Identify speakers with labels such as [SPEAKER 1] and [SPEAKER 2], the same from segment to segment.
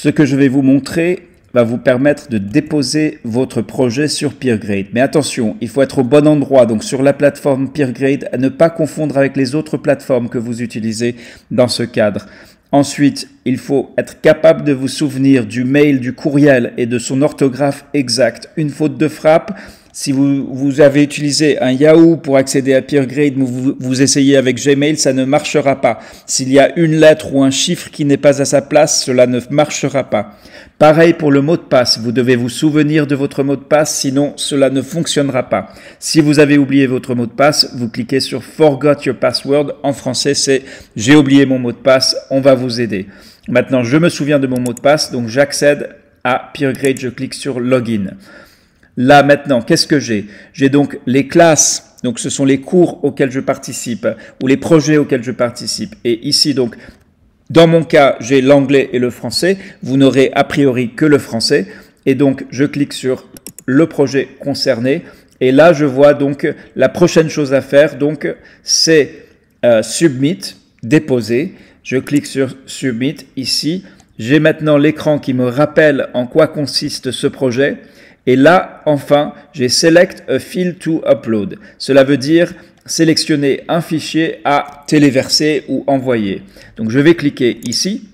[SPEAKER 1] Ce que je vais vous montrer va vous permettre de déposer votre projet sur PeerGrade. Mais attention, il faut être au bon endroit, donc sur la plateforme PeerGrade, à ne pas confondre avec les autres plateformes que vous utilisez dans ce cadre. Ensuite, il faut être capable de vous souvenir du mail, du courriel et de son orthographe exact. Une faute de frappe, si vous avez utilisé un Yahoo pour accéder à PeerGrade, mais vous essayez avec Gmail, ça ne marchera pas. S'il y a une lettre ou un chiffre qui n'est pas à sa place, cela ne marchera pas. Pareil pour le mot de passe, vous devez vous souvenir de votre mot de passe, sinon cela ne fonctionnera pas. Si vous avez oublié votre mot de passe, vous cliquez sur Forgot your password. En français, c'est « J'ai oublié mon mot de passe », on va vous aider. Maintenant, je me souviens de mon mot de passe, donc j'accède à PeerGrade, je clique sur Login. Là, maintenant, qu'est-ce que j'ai? J'ai donc les classes, donc ce sont les cours auxquels je participe ou les projets auxquels je participe. Et ici, donc, dans mon cas, j'ai l'anglais et le français. Vous n'aurez a priori que le français. Et donc, je clique sur le projet concerné. Et là, je vois donc la prochaine chose à faire. Donc, c'est Submit, déposer. Je clique sur Submit ici. J'ai maintenant l'écran qui me rappelle en quoi consiste ce projet. Et là, enfin, j'ai Select a File to Upload. Cela veut dire sélectionner un fichier à téléverser ou envoyer. Donc, je vais cliquer ici.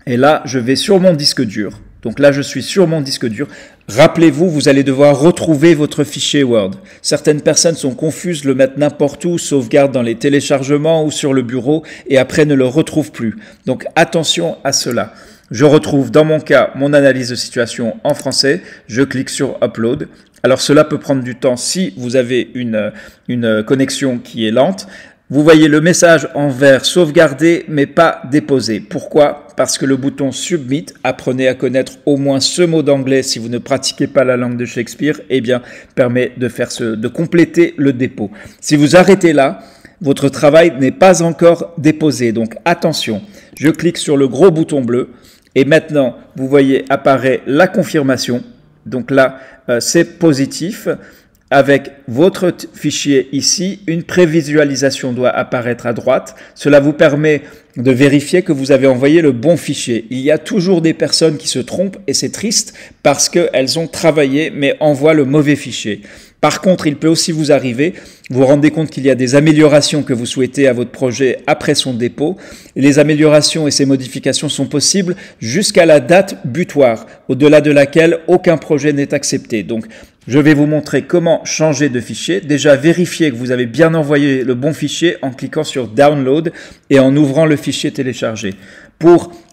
[SPEAKER 1] Et là, je vais sur mon disque dur. Donc là, je suis sur mon disque dur. Rappelez-vous, vous allez devoir retrouver votre fichier Word. Certaines personnes sont confuses, le mettent n'importe où, sauvegardent dans les téléchargements ou sur le bureau et après ne le retrouvent plus. Donc, attention à cela. Je retrouve dans mon cas mon analyse de situation en français. Je clique sur Upload. Alors cela peut prendre du temps si vous avez une connexion qui est lente. Vous voyez le message en vert sauvegardé mais pas déposé. Pourquoi? Parce que le bouton Submit, apprenez à connaître au moins ce mot d'anglais si vous ne pratiquez pas la langue de Shakespeare, eh bien permet de compléter le dépôt. Si vous arrêtez là, votre travail n'est pas encore déposé. Donc attention, je clique sur le gros bouton bleu. Et maintenant, vous voyez apparaît la confirmation. Donc là, c'est positif. Avec votre fichier ici, une prévisualisation doit apparaître à droite. Cela vous permet de vérifier que vous avez envoyé le bon fichier. Il y a toujours des personnes qui se trompent et c'est triste parce qu'elles ont travaillé mais envoient le mauvais fichier. Par contre, il peut aussi vous arriver, vous vous rendez compte qu'il y a des améliorations que vous souhaitez à votre projet après son dépôt. Les améliorations et ces modifications sont possibles jusqu'à la date butoir, au-delà de laquelle aucun projet n'est accepté. Donc, je vais vous montrer comment changer de fichier. Déjà, vérifiez que vous avez bien envoyé le bon fichier en cliquant sur Download et en ouvrant le fichier téléchargé.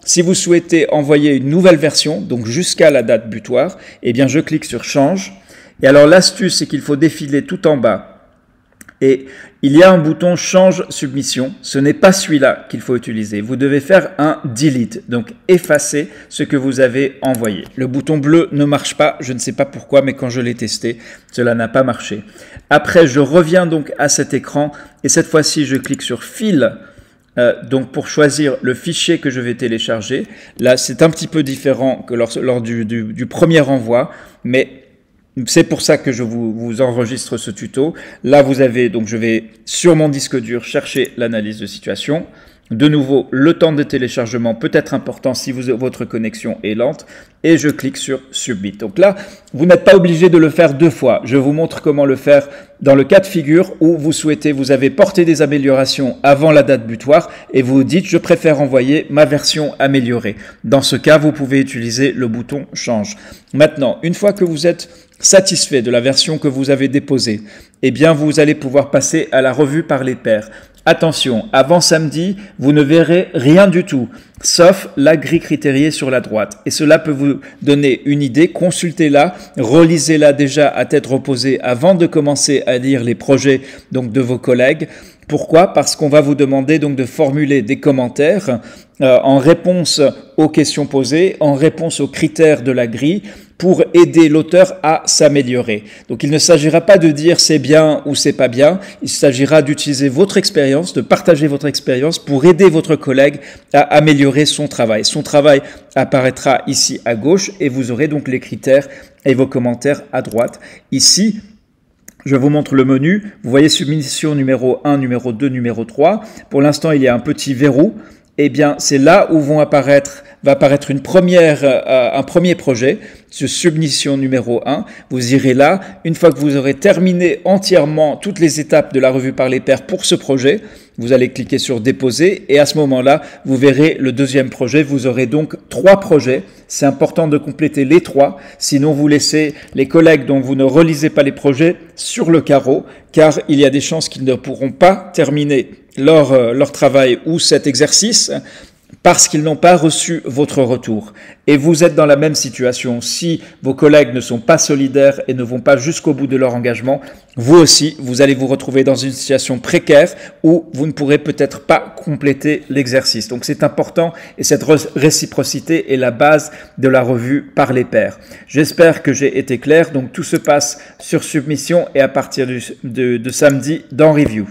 [SPEAKER 1] Si vous souhaitez envoyer une nouvelle version, donc jusqu'à la date butoir, eh bien, je clique sur Change. Et alors, l'astuce, c'est qu'il faut défiler tout en bas. Et il y a un bouton Change submission. Ce n'est pas celui-là qu'il faut utiliser. Vous devez faire un Delete, donc effacer ce que vous avez envoyé. Le bouton bleu ne marche pas. Je ne sais pas pourquoi, mais quand je l'ai testé, cela n'a pas marché. Après, je reviens donc à cet écran et cette fois-ci, je clique sur File. Donc pour choisir le fichier que je vais télécharger. Là, c'est un petit peu différent que lors du premier envoi, mais c'est pour ça que je vous enregistre ce tuto. Là, vous avez, donc je vais sur mon disque dur chercher l'analyse de situation. De nouveau, le temps de téléchargement peut être important si votre connexion est lente. Et je clique sur Submit. Donc là, vous n'êtes pas obligé de le faire deux fois. Je vous montre comment le faire dans le cas de figure où vous avez porté des améliorations avant la date butoir et vous dites « Je préfère envoyer ma version améliorée ». Dans ce cas, vous pouvez utiliser le bouton « Change ». Maintenant, une fois que vous êtes satisfait de la version que vous avez déposée, eh bien, vous allez pouvoir passer à la revue par les pairs. Attention, avant samedi, vous ne verrez rien du tout, sauf la grille critériée sur la droite. Et cela peut vous donner une idée. Consultez-la, relisez-la déjà à tête reposée avant de commencer à lire les projets donc, de vos collègues. Pourquoi? Parce qu'on va vous demander donc de formuler des commentaires en réponse aux questions posées, en réponse aux critères de la grille, pour aider l'auteur à s'améliorer. Donc il ne s'agira pas de dire c'est bien ou c'est pas bien, il s'agira d'utiliser votre expérience, de partager votre expérience pour aider votre collègue à améliorer son travail. Son travail apparaîtra ici à gauche et vous aurez donc les critères et vos commentaires à droite. Ici, je vous montre le menu. Vous voyez submission numéro 1, numéro 2, numéro 3. Pour l'instant, il y a un petit verrou. Eh bien, c'est là où vont apparaître va apparaître un premier projet, ce submission numéro 1. Vous irez là. Une fois que vous aurez terminé entièrement toutes les étapes de la revue par les pairs pour ce projet, vous allez cliquer sur déposer et à ce moment-là, vous verrez le deuxième projet. Vous aurez donc 3 projets. C'est important de compléter les 3. Sinon, vous laissez les collègues dont vous ne relisez pas les projets sur le carreau, car il y a des chances qu'ils ne pourront pas terminer leur travail ou cet exercice parce qu'ils n'ont pas reçu votre retour. Et vous êtes dans la même situation. Si vos collègues ne sont pas solidaires et ne vont pas jusqu'au bout de leur engagement, vous aussi, vous allez vous retrouver dans une situation précaire où vous ne pourrez peut-être pas compléter l'exercice. Donc c'est important et cette réciprocité est la base de la revue par les pairs. J'espère que j'ai été clair. Donc tout se passe sur Submission et à partir de samedi dans Review.